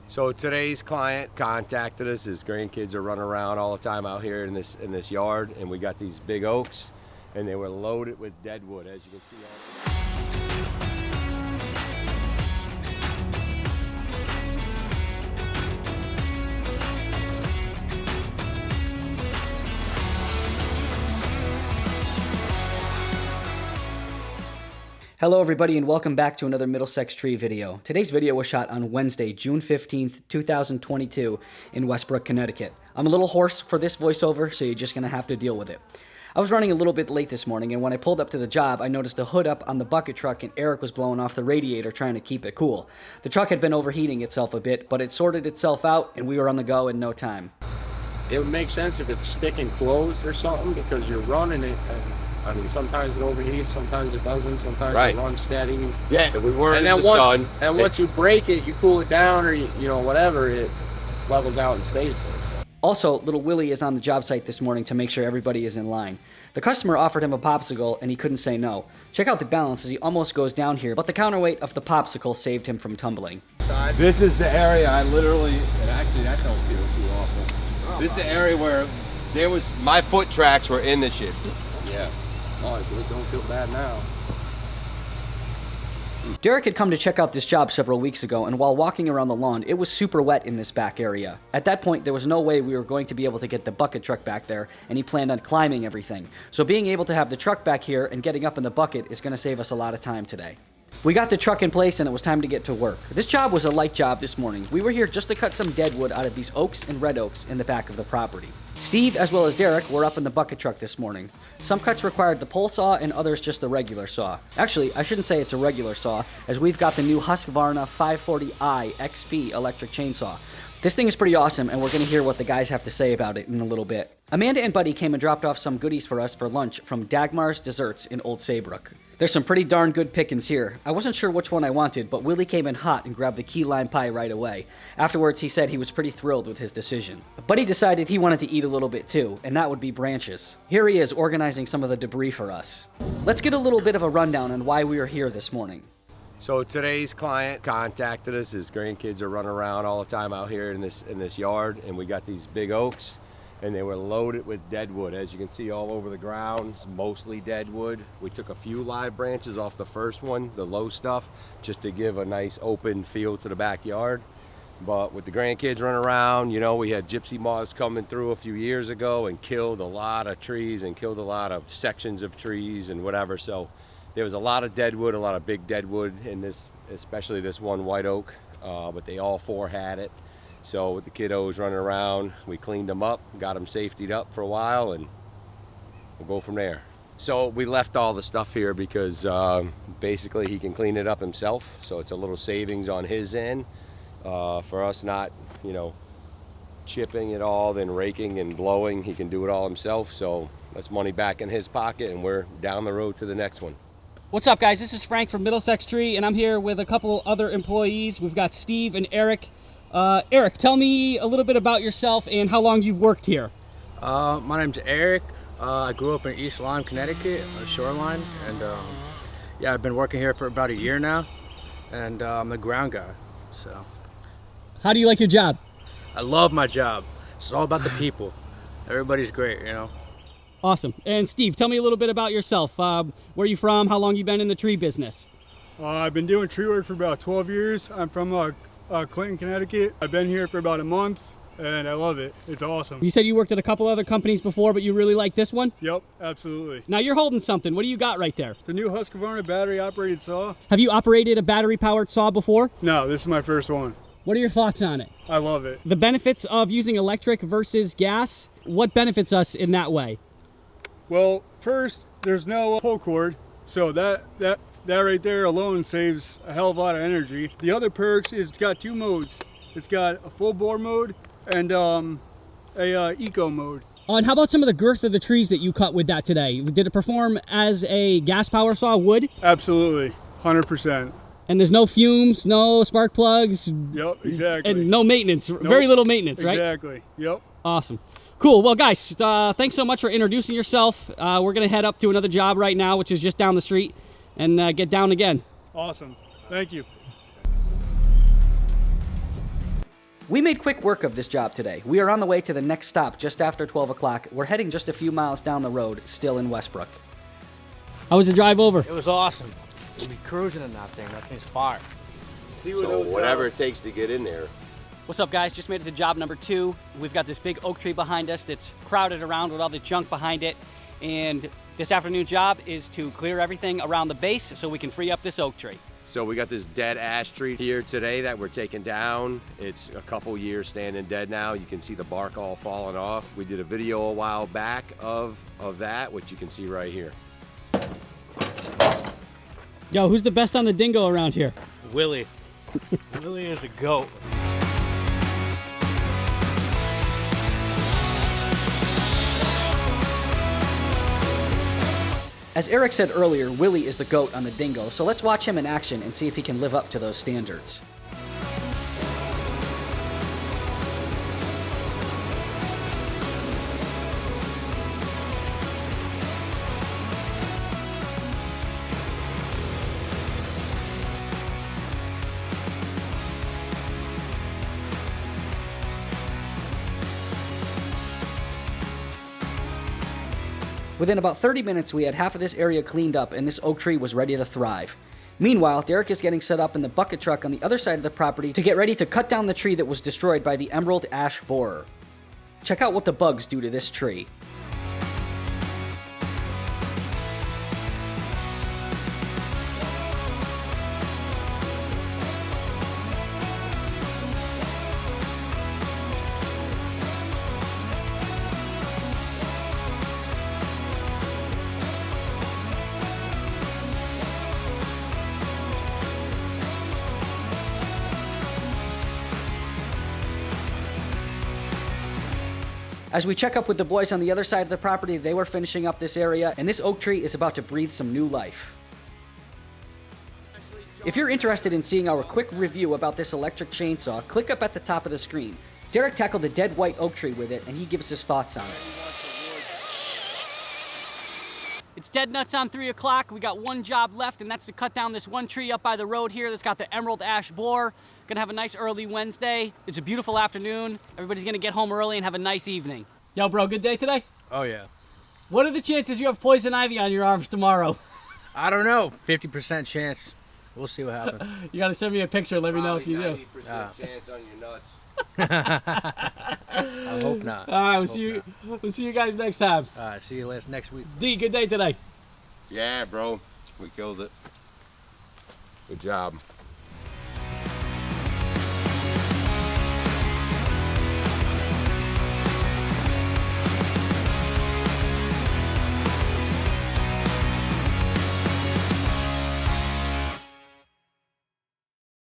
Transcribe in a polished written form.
So today's client contacted us. His grandkids are running around all the time out here in this yard, and we got these big oaks, and they were loaded with dead wood, as you can see. Hello everybody and welcome back to another Middlesex tree video. Today's video was shot on Wednesday, June 15th, 2022 in Westbrook, Connecticut. I'm a little hoarse for this voiceover, so you're just going to have to deal with it. I was running a little bit late this morning, and when I pulled up to the job, I noticed a hood up on the bucket truck and Eric was blowing off the radiator trying to keep it cool. The truck had been overheating itself a bit, but it sorted itself out and we were on the go in no time. It would make sense if it's sticking closed or something, because you're running it, and I mean, sometimes it overheats, sometimes it doesn't, sometimes it runs steady. Yeah, we weren't and in then the sun. And once you break it, you cool it down, or you know, whatever, it levels out and stays there. Also, little Willie is on the job site this morning to make sure everybody is in line. The customer offered him a popsicle and he couldn't say no. Check out the balance as he almost goes down here, but the counterweight of the popsicle saved him from tumbling. This is the area I literally, and actually that don't feel too awful. This is the area where my foot tracks were in the shit. Yeah. Oh, it don't feel bad now. Derek had come to check out this job several weeks ago, and while walking around the lawn, it was super wet in this back area. At that point, there was no way we were going to be able to get the bucket truck back there, and he planned on climbing everything. So being able to have the truck back here and getting up in the bucket is going to save us a lot of time today. We got the truck in place and it was time to get to work. This job was a light job this morning. We were here just to cut some dead wood out of these oaks and red oaks in the back of the property. Steve, as well as Derek, were up in the bucket truck this morning. Some cuts required the pole saw and others just the regular saw. Actually, I shouldn't say it's a regular saw, as we've got the new Husqvarna 540i XP electric chainsaw. This thing is pretty awesome, and we're going to hear what the guys have to say about it in a little bit. Amanda and Buddy came and dropped off some goodies for us for lunch from Dagmar's Desserts in Old Saybrook. There's some pretty darn good pickings here. I wasn't sure which one I wanted, but Willie came in hot and grabbed the key lime pie right away. Afterwards, he said he was pretty thrilled with his decision. Buddy decided he wanted to eat a little bit too, and that would be branches. Here he is organizing some of the debris for us. Let's get a little bit of a rundown on why we are here this morning. So today's client contacted us. His grandkids are running around all the time out here in this yard, and we got these big oaks, and they were loaded with dead wood. As you can see all over the ground, it's mostly dead wood. We took a few live branches off the first one, the low stuff, just to give a nice open feel to the backyard. But with the grandkids running around, you know, we had gypsy moths coming through a few years ago and killed a lot of trees and killed a lot of sections of trees and whatever. So there was a lot of dead wood, a lot of big dead wood in this, especially this one white oak, but they all four had it. So with the kiddos running around, we cleaned them up, got them safetied up for a while, and we'll go from there. So we left all the stuff here because basically he can clean it up himself. So it's a little savings on his end for us not, you know, chipping it all, then raking and blowing. He can do it all himself. So that's money back in his pocket, and we're down the road to the next one. What's up, guys? This is Frank from Middlesex Tree, and I'm here with a couple other employees. We've got Steve and Eric. Eric, tell me a little bit about yourself and how long you've worked here. My name's Eric. I grew up in East Lyme, Connecticut, on the shoreline, and yeah, I've been working here for about a year now, and I'm the ground guy. So, How do you like your job? I love my job. It's all about the people. Everybody's great, you know. Awesome. And Steve, tell me a little bit about yourself. Where are you from? How long you been in the tree business? I've been doing tree work for about 12 years. I'm from Clinton, Connecticut. I've been here for about a month and I love it. It's awesome. You said you worked at a couple other companies before, but you really like this one? Yep, absolutely. Now you're holding something. What do you got right there? The new Husqvarna battery operated saw. Have you operated a battery powered saw before? No, this is my first one. What are your thoughts on it? I love it. The benefits of using electric versus gas, what benefits us in that way? Well, first, there's no pull cord, so that right there alone saves a hell of a lot of energy. The other perks is it's got two modes. It's got a full bore mode and a eco mode. And how about some of the girth of the trees that you cut with that today? Did it perform as a gas power saw would? Absolutely, 100%. And there's no fumes, no spark plugs. Yep, exactly. And no maintenance, Nope. Very little maintenance, right? Exactly, yep. Awesome. Cool. Well, guys, thanks so much for introducing yourself. We're going to head up to another job right now, which is just down the street, and get down again. Awesome. Thank you. We made quick work of this job today. We are on the way to the next stop just after 12 o'clock. We're heading just a few miles down the road, still in Westbrook. How was the drive over? It was awesome. We'll be cruising in that thing. That thing's fire. So whatever it takes to get in there. What's up, guys? Just made it to job number 2. We've got this big oak tree behind us that's crowded around with all the junk behind it. And this afternoon's job is to clear everything around the base so we can free up this oak tree. So we got this dead ash tree here today that we're taking down. It's a couple years standing dead now. You can see the bark all falling off. We did a video a while back of that, which you can see right here. Yo, who's the best on the dingo around here? Willie. Willie is a goat. As Eric said earlier, Willie is the GOAT on the dingo, so let's watch him in action and see if he can live up to those standards. Within about 30 minutes, we had half of this area cleaned up and this oak tree was ready to thrive. Meanwhile, Derek is getting set up in the bucket truck on the other side of the property to get ready to cut down the tree that was destroyed by the emerald ash borer. Check out what the bugs do to this tree. As we check up with the boys on the other side of the property, they were finishing up this area, and this oak tree is about to breathe some new life. If you're interested in seeing our quick review about this electric chainsaw, click up at the top of the screen. Derek tackled a dead white oak tree with it, and he gives his thoughts on it. It's dead nuts on 3 o'clock. We got one job left, and that's to cut down this one tree up by the road here that's got the emerald ash borer. Gonna have a nice early Wednesday. It's a beautiful afternoon. Everybody's gonna get home early and have a nice evening. Yo, bro, good day today? Oh, yeah. What are the chances you have poison ivy on your arms tomorrow? I don't know. 50% chance. We'll see what happens. You gotta send me a picture. Let me know if you do. 90% chance on your nuts. I hope not. All right, we'll see you guys next time. All right, see you next week. D, good day today. Yeah, bro. We killed it. Good job.